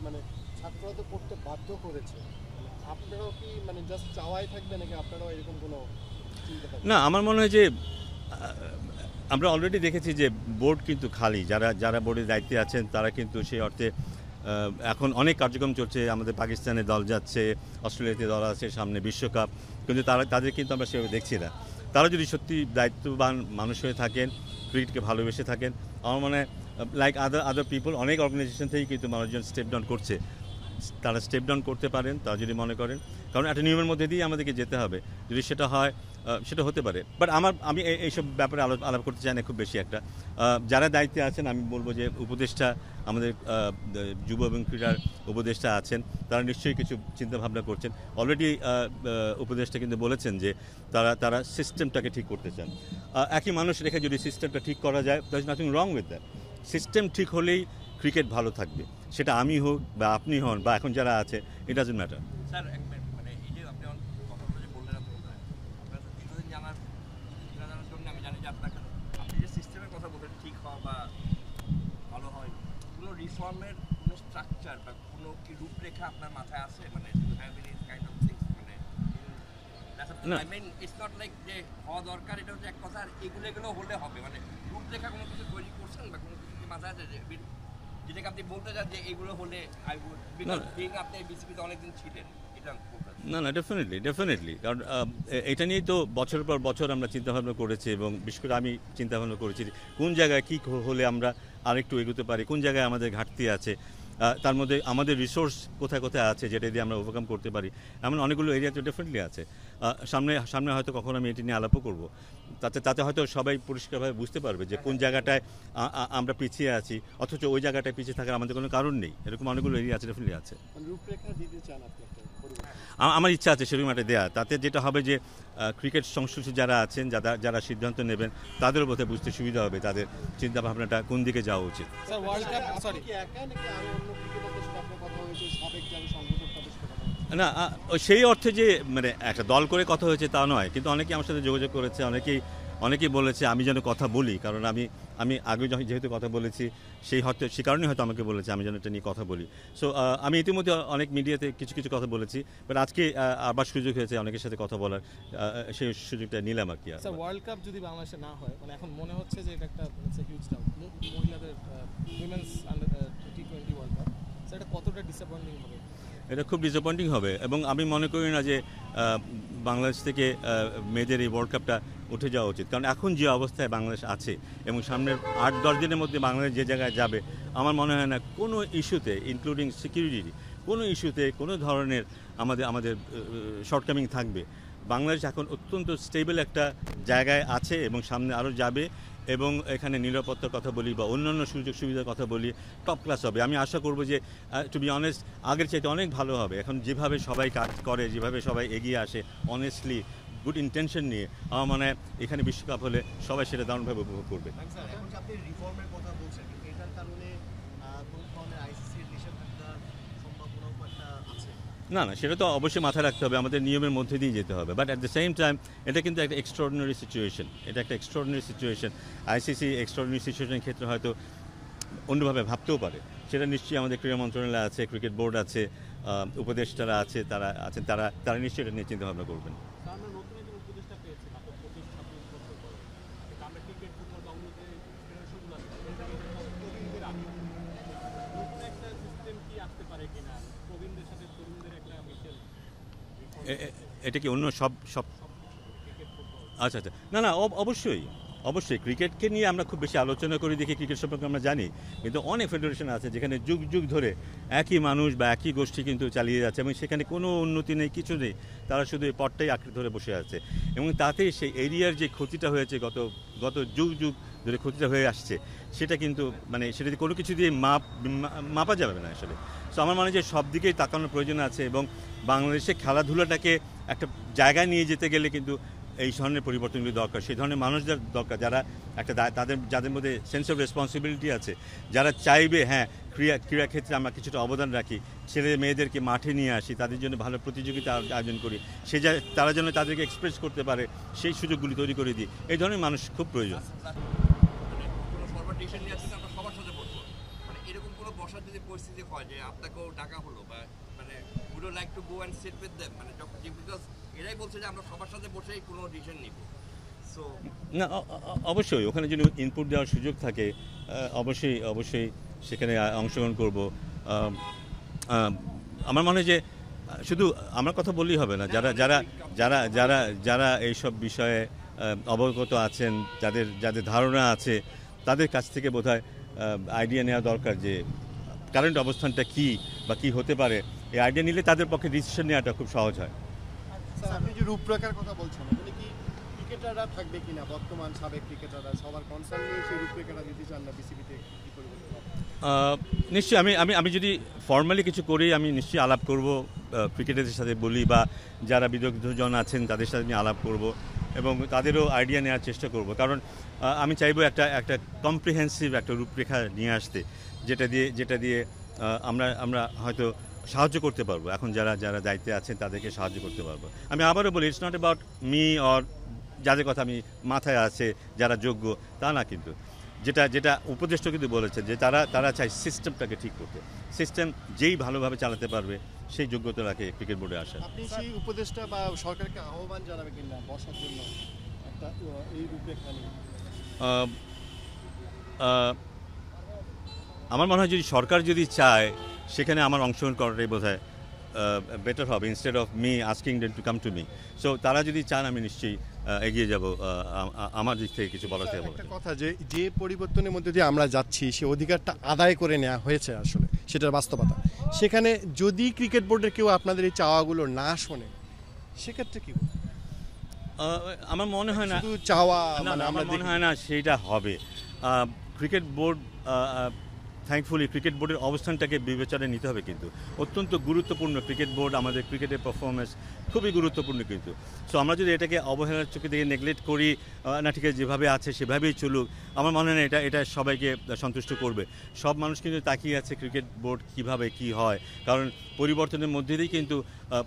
মানে ছাত্ররা তো করতে বাধ্য করেছে, আপনারাও কি মানে জাস্ট চাওয়াই থাকবে নাকি আপনারাও এরকম কোনো চিন্তা থাকবে? না, আমার মনে হয় যে আমরা অলরেডি দেখেছি যে বোর্ড কিন্তু খালি, যারা যারা বোর্ডের দায়িত্বে আছেন তারা কিন্তু সেই অর্থে এখন অনেক কার্যক্রম চলছে। আমাদের পাকিস্তানে দল যাচ্ছে, অস্ট্রেলিয়াতে দল আছে, সামনে বিশ্বকাপ, কিন্তু তাদের কিন্তু আমরা সেভাবে দেখছি না। তারা যদি সত্যি দায়িত্ববান মানুষ হয়ে থাকেন, ক্রিকেটকে ভালোবেসে থাকেন, আমার মনে হয় লাইক আদার পিপল অনেক অর্গানাইজেশন থেকেই কিন্তু মানুষজন স্টেপ ডাউন করছে। তারা স্টেপ ডাউন করতে পারেন, তারা যদি মনে করেন, কারণ একটা নিয়মের মধ্যে দিয়ে আমাদেরকে যেতে হবে। যদি সেটা হয় সেটা হতে পারে, বাট আমি এইসব ব্যাপারে আলাপ করতে চাই না খুব বেশি একটা। যারা দায়িত্বে আছেন আমি বলবো যে উপদেষ্টা, আমাদের যুব এবং ক্রীড়ার উপদেষ্টা আছেন, তারা নিশ্চয়ই কিছু চিন্তাভাবনা করছেন। অলরেডি উপদেষ্টা কিন্তু বলেছেন যে তারা সিস্টেমটাকে ঠিক করতে চান। একই মানুষ রেখে যদি সিস্টেমটা ঠিক করা যায়, there is nothing wrong with that. System ঠিক হলেই ক্রিকেট ভালো থাকবে, সেটা আমি হোক বা আপনি হন বা এখন যারা আছে, ইট ডাজন্ট ম্যাটার। স্যার এক মিনিট, মানে এই যে আপনি কথাগুলো যে বললেন, আপনার দীর্ঘদিন জানার জন্য আমি জানি যে আপনি যে সিস্টেমের কথা বললেন, ঠিক হওয়া বা ভালো হয়, কোনো রিফর্মের কোনো স্ট্রাকচার বা কোনো কি রূপরেখা আপনার মাথায় আছে? মানে I mean it's not like যে হওয়া দরকার এটা হচ্ছে এক কথা, আর এগুলো হলে হবে, মানে রূপরেখা কোনো কিছু তৈরি করছেন বা কোনো কিছু কি মাথায় আছে যেটাকে আপনি বলতে চান যে এইগুলো হলে আই উড, বিকজ বিং আপনি বিসিবিতে অনেকদিন ছিলেন, এটা না, ডেফিনেটলি, কারণ এটা নিয়েই তো বছরের পর বছর আমরা চিন্তাভাবনা করেছি, এবং বিশেষ করে আমি চিন্তাভাবনা করেছি কোন জায়গায় কী হলে আমরা আরেকটু এগোতে পারি, কোন জায়গায় আমাদের ঘাটতি আছে, তার মধ্যে আমাদের রিসোর্স কোথায় কোথায় আছে যেটা দিয়ে আমরা ওভারকাম করতে পারি। এমন অনেকগুলো এরিয়া তো ডেফিনেটলি আছে। সামনে হয়তো কখনো আমি এটি নিয়ে আলাপও করবো, তাতে হয়তো সবাই পরিষ্কারভাবে বুঝতে পারবে যে কোন জায়গাটায় আমরা পিছিয়ে আছি, অথচ ওই জায়গাটায় পিছিয়ে থাকার আমাদের কোনো কারণ নেই। এরকম অনেকগুলো এরিয়া আছে, ডেফিনেটলি আছে। রূপরেখা দিতে চান আপনি? আমার ইচ্ছা আছে সেরকম একটা দেয়া, তাতে যেটা হবে যে ক্রিকেট সংশ্লিষ্ট যারা আছেন, যারা সিদ্ধান্ত নেবেন, তাদেরও বোধহয় বুঝতে সুবিধা হবে তাদের চিন্তাভাবনাটা কোন দিকে যাওয়া উচিত। না, সেই অর্থে যে মানে একটা দল করে কথা হয়েছে তা নয়, কিন্তু অনেকেই আমার সাথে যোগাযোগ করেছে, অনেকেই বলেছে আমি যেন কথা বলি, কারণ আমি আগে যেহেতু কথা বলেছি, সেই কারণেই হয়তো আমাকে বলেছে আমি যেন এটা নিয়ে কথা বলি। সো আমি ইতিমধ্যে অনেক মিডিয়াতে কিছু কথা বলেছি, বাট আজকে আবার সুযোগ হয়েছে অনেকের সাথে কথা বলার, সেই সুযোগটা নিলাম আর কি। স্যার, ওয়ার্ল্ড কাপ যদি বাংলাদেশে না হয়, মানে এখন মনে হচ্ছে যে এটা একটা হিউজ ডাউন, মহিলাদের women's under T20 world cup, sir এটা কতটা ডিসঅ্যাপয়েন্টিং হবে? এটা খুব ডিসঅ্যাপয়েন্টিং হবে, এবং আমি মনে করি না যে বাংলাদেশ থেকে মেয়েদের এই ওয়ার্ল্ড কাপটা উঠে যাওয়া উচিত, কারণ এখন যে অবস্থায় বাংলাদেশ আছে এবং সামনের 8-10 দিনের মধ্যে বাংলাদেশ যে জায়গায় যাবে, আমার মনে হয় না কোনো ইস্যুতে, ইনক্লুডিং সিকিউরিটি, কোনো ইস্যুতে কোনো ধরনের আমাদের শর্টকামিং থাকবে। বাংলাদেশ এখন অত্যন্ত স্টেবল একটা জায়গায় আছে এবং সামনে আরও যাবে, এবং এখানে নিরাপত্তার কথা বলি বা অন্যান্য সুযোগ সুবিধার কথা বলি, টপ ক্লাস হবে। আমি আশা করব যে টু বি অনেস্ট আগের চাইতে অনেক ভালো হবে। এখন যেভাবে সবাই কাজ করে, যেভাবে সবাই এগিয়ে আসে অনেস্টলি, গুড ইন্টেনশন নিয়ে, আমার মনে হয় এখানে বিশ্বকাপ হলে সবাই সেটা দারুণভাবে উপভোগ করবে। আপনি রিফর্মের কথা বলছেন, এটার কারণে কোন ধরনের আইসিসির নিষেধাজ্ঞার সম্ভাবনাও একটা আছে? না, সেটা তো অবশ্যই মাথায় রাখতে হবে, আমাদের নিয়মের মধ্যে দিয়ে যেতে হবে, but at the same time এটা কিন্তু একটা এক্সট্রাঅর্ডিনারি সিচুয়েশন। আইসিসি এক্সট্রাঅর্ডিনারি সিচুয়েশনের ক্ষেত্রে হয়তো অন্যভাবে ভাবতেও পারে, সেটা নিশ্চয়ই আমাদের ক্রীড়া মন্ত্রণালয় আছে, ক্রিকেট বোর্ড আছে, উপদেষ্টারা আছে, তারা নিশ্চয়ই এটা নিয়ে চিন্তাভাবনা করবেন। এটা কি অন্য সব? আচ্ছা, না, অবশ্যই ক্রিকেটকে নিয়ে আমরা খুব বেশি আলোচনা করি দেখি, ক্রিকেট সম্পর্কে আমরা জানি, কিন্তু অনেক ফেডারেশন আছে যেখানে যুগ ধরে একই মানুষ বা একই গোষ্ঠী কিন্তু চালিয়ে যাচ্ছে, এবং সেখানে কোনো উন্নতি নেই, কিছু নেই, তারা শুধু এই পটটাই আঁকড়ে ধরে বসে আছে, এবং তাতে সেই এরিয়ার যে ক্ষতিটা হয়েছে গত যুগ ধরে ক্ষতিটা হয়ে আসছে, সেটা কিন্তু মানে সেটা কোনো কিছু দিয়ে মাপা যাবে না আসলে। সো আমার মনে হয় যে সব দিকেই তাকানোর প্রয়োজন আছে, এবং বাংলাদেশে খেলাধুলাটাকে একটা জায়গায় নিয়ে যেতে গেলে কিন্তু এই ধরনের পরিবর্তনগুলি দরকার, সেই ধরনের মানুষদের দরকার যারা যাদের মধ্যে সেন্স অফ রেসপন্সিবিলিটি আছে, যারা চাইবে হ্যাঁ ক্রীড়া ক্ষেত্রে আমরা কিছুটা অবদান রাখি, ছেলে মেয়েদেরকে মাঠে নিয়ে আসি, তাদের জন্য ভালো প্রতিযোগিতা আয়োজন করি, তারা যেন তাদেরকে এক্সপ্রেস করতে পারে, সেই সুযোগগুলি তৈরি করে দিই। এই ধরনের মানুষ খুব প্রয়োজন। এরকম কোনো বসার যদি পরিস্থিতি হয় যে আপনাকেও ডাকা হলো বা মানে would like to go and sit with them, মানে যখন বিকজ এরাই বলছে যে আমরা সবার সাথে বসেই কোনো ডিসিশন নিব, সো না অবশ্যই ওখানে যদি ইনপুট দেওয়ার সুযোগ থাকে অবশ্যই অবশ্যই সেখানে অংশগ্রহণ করব। আমার মনে হয় যে শুধু আমার কথা বললেই হবে না, যারা যারা যারা যারা যারা এইসব বিষয়ে অবগত আছেন, যাদের যাদের ধারণা আছে, তাদের কাছ থেকে বোধহয় আইডিয়া নেওয়া দরকার যে কারেন্ট অবস্থানটা কী বা কী হতে পারে। এই আইডিয়া নিলে তাদের পক্ষে ডিসিশন নেওয়াটা খুব সহজ হয়। স্যার, আপনি যে রূপরেখার কথা বলছেন, এখানে কি ক্রিকেটাররা থাকবে কিনা, বর্তমান সাবেক ক্রিকেটাররা সবার কনসার্ন নিয়ে সেই রূপরেখাটা দিতে চান না বিসিবিতে কি পরিবর্তন হবে? নিশ্চয়ই আমি যদি ফর্মালি কিছু করি আমি নিশ্চয়ই আলাপ করব ক্রিকেটারদের সাথে বলি, বা যারা বিদগ্ধজন আছেন তাদের সাথে নিয়ে আলাপ করব এবং তাদেরও আইডিয়া নেওয়ার চেষ্টা করব। কারণ আমি চাইবো একটা কম্প্রিহেন্সিভ একটা রূপরেখা নিয়ে আসতে, যেটা দিয়ে আমরা হয়তো সাহায্য করতে পারবো। এখন যারা যারা দায়িত্বে আছেন তাদেরকে সাহায্য করতে পারবো। আমি আবারও বলি, it's not about me or যাদের কথা আমি মাথায় আছে যারা যোগ্য তা না, কিন্তু যেটা উপদেষ্টা কিন্তু বলেছেন যে তারা চায় সিস্টেমটাকে ঠিক করতে। সিস্টেম যেই ভালোভাবে চালাতে পারবে সেই যোগ্যতা রাখে ক্রিকেট বোর্ডে আসা। আপনি সেই উপদেষ্টা বা সরকারকে আহ্বান জানাবে কিনা বসার জন্য একটা এই রূপরেখা নিয়ে? আমার মনে হয় যদি সরকার যদি চায় সেখানে আমার অংশগ্রহণ করাটাই বোধহয় বেটার হবে, instead of me asking them to come to me. So তারা যদি চান আমি নিশ্চয়ই এগিয়ে যাব, আমার দিক থেকে কিছু বলার থেকে একটা কথা, যে পরিবর্তনের মধ্যে দিয়ে আমরা যাচ্ছি সে অধিকারটা আদায় করে নেওয়া হয়েছে আসলে, সেটার বাস্তবতা। সেখানে যদি ক্রিকেট বোর্ডের কেউ আপনাদের এই চাওয়াগুলো না শোনে, সেক্ষেত্রে কি হবে? আমার মনে হয় না শুধু চাওয়া না, মানে আমরা আমার মনে হয় না সেইটা হবে। ক্রিকেট বোর্ড থ্যাঙ্কফুলি ক্রিকেট বোর্ডের অবস্থানটাকে বিবেচনায় নিতে হবে, কিন্তু অত্যন্ত গুরুত্বপূর্ণ ক্রিকেট বোর্ড, আমাদের ক্রিকেটের পারফরমেন্স খুবই গুরুত্বপূর্ণ কিন্তু। সো আমরা যদি এটাকে অবহেলার চোখে দিকে নেগলেক্ট করি, না ঠিক আছে যেভাবে আছে সেভাবেই চলুক, আমার মনে হয় না এটা সবাইকে সন্তুষ্ট করবে। সব মানুষ কিন্তু তাকিয়ে আছে ক্রিকেট বোর্ড কিভাবে কি হয়, কারণ পরিবর্তনের মধ্যে দিয়েই কিন্তু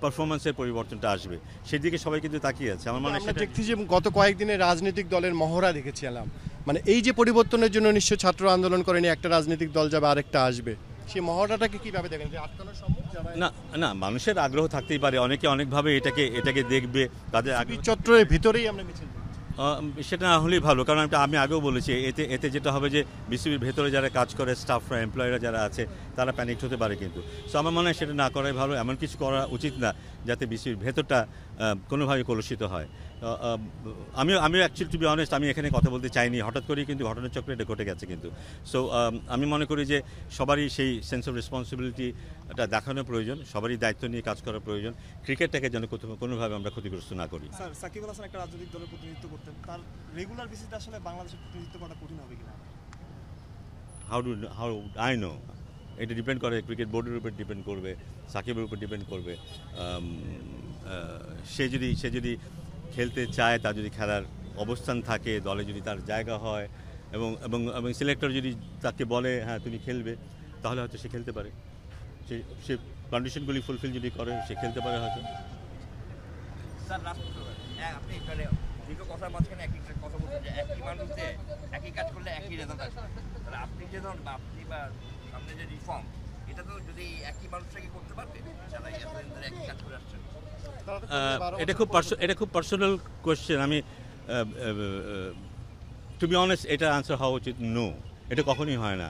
পারফরমেন্সের পরিবর্তনটা আসবে, সেদিকে সবাই কিন্তু তাকিয়ে আছে। আমার মনে হয় আমরা দেখছি যে গত কয়েকদিনে রাজনৈতিক দলের মহড়া দেখেছিলাম, মানে এই যে পরিবর্তনের জন্য নিশ্চয় ছাত্র আন্দোলন করেনি, একটা রাজনৈতিক দল যাবে আরেকটা আসবে, সেই মহড়াটাকে কিভাবে দেখেন? যে আটকানো সম্ভব? না না, মানুষের আগ্রহ থাকতেই পারে, অনেকে অনেকভাবে এটাকে দেখবে, তাদের আগ্রহ চত্বরের ভিতরেই আমরা মিছিল করছি। সেটা না হলেই ভালো, কারণ আমি আগেও বলেছি এতে যেটা হবে যে বিসিবির ভেতরে যারা কাজ করে স্টাফরা এমপ্লয়িরা যারা আছে তারা প্যানিক হতে পারে কিন্তু। সো আমার মনে হয় সেটা না করাই ভালো, এমন কিছু করা উচিত না যাতে বিসিবির ভেতরটা কোনোভাবে কলুষিত হয়। আমিও অ্যাকচুয়ালি টু বি অনেস্ট আমি এখানে কথা বলতে চাইনি, হঠাৎ করেই কিন্তু ঘটনাচক্রে এটা ঘটে গেছে কিন্তু। সো আমি মনে করি যে সবারই সেই সেন্স অফ রেসপন্সিবিলিটিটা দেখানো প্রয়োজন, সবারই দায়িত্ব নিয়ে কাজ করা প্রয়োজন, ক্রিকেটটাকে যেন কোনোভাবে আমরা ক্ষতিগ্রস্ত না করি। স্যার, সাকিব আল হাসান একটা রাজনৈতিক দলের প্রতিনিধিত্ব করতেন, তার রেগুলার বেসিসে আসলে বাংলাদেশের প্রতিনিধিত্ব করা কঠিন হবে কিনা? হাউ আই নো, এটা ডিপেন্ড করে ক্রিকেট বোর্ডের উপর ডিপেন্ড করবে, সাকিবের উপর ডিপেন্ড করবে। সে যদি খেলতে চায়, তার যদি খেলার অবস্থান থাকে, দলে যদি তার জায়গা হয় এবং এবং এবং সিলেক্টর যদি তাকে বলে হ্যাঁ তুমি খেলবে, তাহলে হয়তো সে খেলতে পারে। সে কন্ডিশনগুলি ফুলফিল যদি করে সে খেলতে পারে হয়তো। স্যার আপনি মানে দুটো কথার মাঝখানে একই কথা বলছেন যে একই মানুষে একই কাজ করলে একই রেজাল্ট আসবে, তাহলে আপনি যে ধরুন আপনি বা সামনে যে রিফর্ম, এটা তো যদি একই মানুষটাকে করতে পারবে যারা এতদিন ধরে একই কাজ করে আসছেন। এটা খুব পার্সোনাল কোয়েশ্চেন। আমি টু বি অনেস্ট এটা আনসার হওয়া উচিত নো, এটা কখনোই হয় না,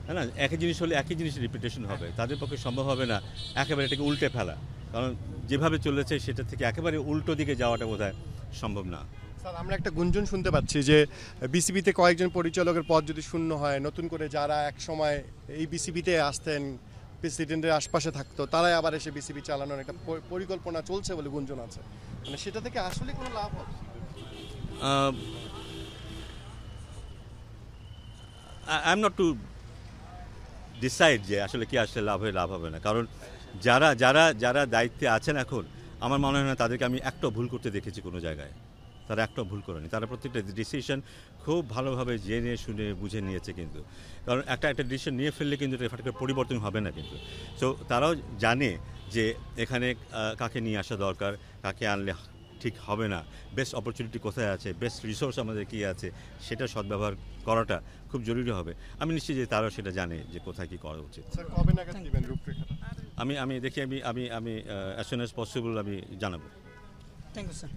তাই না? একই জিনিস হলে একই জিনিসের রিপিটেশন হবে, তাদের পক্ষে সম্ভব হবে না একেবারে এটাকে উল্টে ফেলা, কারণ যেভাবে চলেছে সেটা থেকে একেবারে উল্টো দিকে যাওয়াটা বোধহয় সম্ভব না। স্যার, আমরা একটা গুঞ্জন শুনতে পাচ্ছি যে বিসিবিতে কয়েকজন পরিচালকের পদ যদি শূন্য হয়, নতুন করে যারা এক সময় এই বিসিবিতে আসতেন, প্রেসিডেন্টের আশপাশে থাকতো, তারাই আবার এসে বিসিবি চালানোর একটা পরিকল্পনা চলছে বলে গুঞ্জন আছে, মানে সেটা থেকে আসলে কোনো লাভ হবে? I am not to decide যে আসলে কি আসলে লাভ হবে না, কারণ যারা যারা যারা দায়িত্বে আছেন এখন, আমার মনে হয় না তাদেরকে আমি একটাও ভুল করতে দেখেছি কোনো জায়গায়, তারা একটাও ভুল করেনি, তারা প্রত্যেকটা ডিসিশন খুব ভালোভাবে জেনে শুনে বুঝে নিয়েছে কিন্তু। কারণ একটা ডিসিশন নিয়ে ফেললে কিন্তু এটা হঠাৎ করে পরিবর্তন হবে না কিন্তু। সো তারাও জানে যে এখানে কাকে নিয়ে আসা দরকার, কাকে আনলে ঠিক হবে না। বেস্ট অপরচুনিটি কোথায় আছে, বেস্ট রিসোর্স আমাদের কী আছে, সেটা সদ্ব্যবহার করাটা খুব জরুরি হবে। আমি নিশ্চিত যে তারাও সেটা জানে যে কোথায় কী করা উচিত। স্যার কবে নাগাদ দিবেন রূপরেখাটা? আমি দেখি আমি অ্যাজ সুন অ্যাজ পসিবল আমি জানাবো। Thank you sir.